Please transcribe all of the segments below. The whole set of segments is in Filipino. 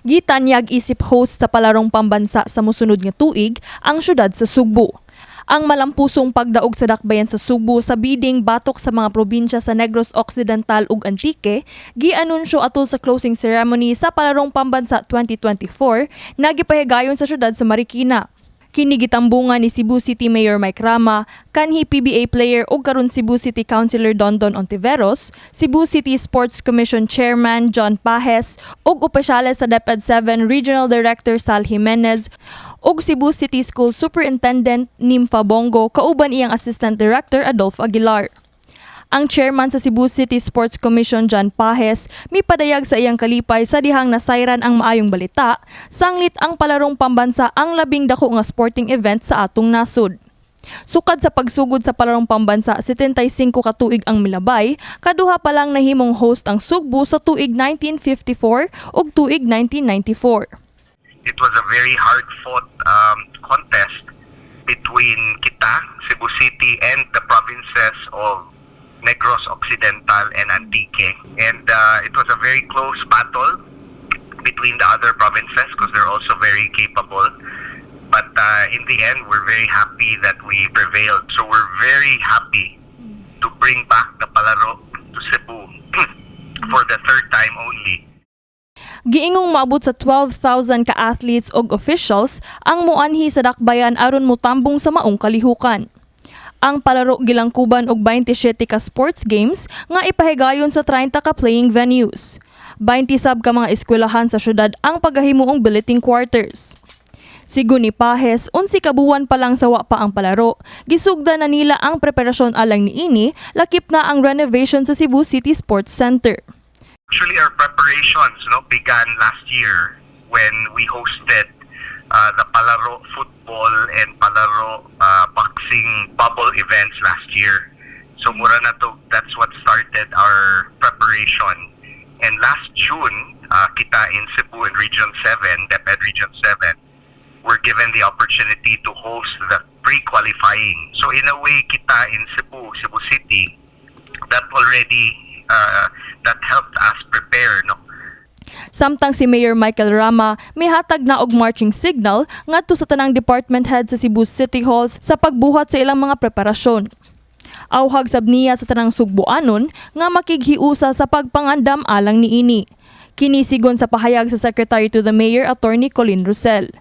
Gitanyag isip host sa palarong pambansa sa mosunod nga tuig ang syudad sa Cebu. Ang malampusong pagdaog sa dakbayan sa Cebu sa bidding batok sa mga probinsya sa Negros Occidental ug Antique, gianunsyo atol sa closing ceremony sa palarong pambansa 2024 na gipahigayon sa syudad sa Marikina. Kini gitambungan ni Cebu City Mayor Mike Rama, kanhi PBA player ug karon Cebu City Councilor Dondon Ontiveros, Cebu City Sports Commission Chairman John Pajes ug opisyales sa DepEd 7 Regional Director Sal Jimenez ug Cebu City School Superintendent 𝗵𝗵 kauban iyang Assistant Director Adolfo Aguilar. Ang chairman sa Cebu City Sports Commission John Pajes mipadayag sa iyang kalipay sa dihang nasayran ang maayong balita, sanglit ang palarong pambansa ang labing dako nga sporting event sa atong nasod. Sukad sa pagsugod sa palarong pambansa, 75 ka tuig ang milabay, kaduha pa lang nahimong host ang Cebu sa tuig 1954 ug tuig 1994. It was a very hard-fought contest between kita, Cebu City, and the provinces of Negros Occidental and Antique. And it was a very close battle between the other provinces because they're also very capable. But in the end, we're very happy that we prevailed. So we're very happy to bring back the palaro to Cebu for the third time only. Giingong maabot sa 12,000 ka athletes ug officials ang moanhi sa dakbayan aron motambong sa maong kalihukan. Ang palaro gilangkuban og 27 ka sports games nga ipahigayon sa 30 ka playing venues. 20 sab ka mga eskwelahan sa syudad ang paghahimuong billeting quarters. Sigun ni Pajes, 11 ka buwan pa lang sawa pa ang palaro, gisugdan na nila ang preparasyon alang niini, lakip na ang renovation sa Cebu City Sports Center. Actually, our preparations began last year when we hosted the Palaro football and Palaro boxing bubble events last year. So mura na to, that's what started our preparation. And last June, kita in Cebu in Region 7, DepEd Region 7, were given the opportunity to host the pre-qualifying. So in a way, kita in Cebu City, that already that helped us prepare, Samtang si Mayor Michael Rama mihatag na og marching signal ngadto sa tanang department head sa Cebu City Halls sa pagbuhat sa ilang mga preparasyon. Awhag sab niya sa tanang Sugboanon nga makighiusa sa pagpangandam alang niini. Kini sigon sa pahayag sa Secretary to the Mayor Attorney Colin Rosel.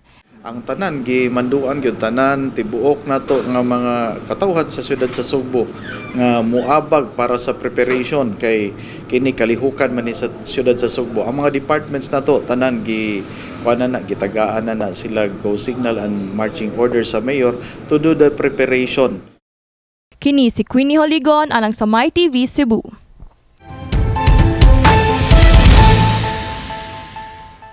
Ang tanan gimanduan gyud tanan tibuok nato nga mga katawhan sa syudad sa Cebu nga muabag para sa preparation kay kini kalihukan man ni sa syudad sa Cebu. Ang mga departments nato tanan gitagaan na sila go signal and marching order sa mayor to do the preparation. Kini si Queenie Joligon alang sa My TV Cebu.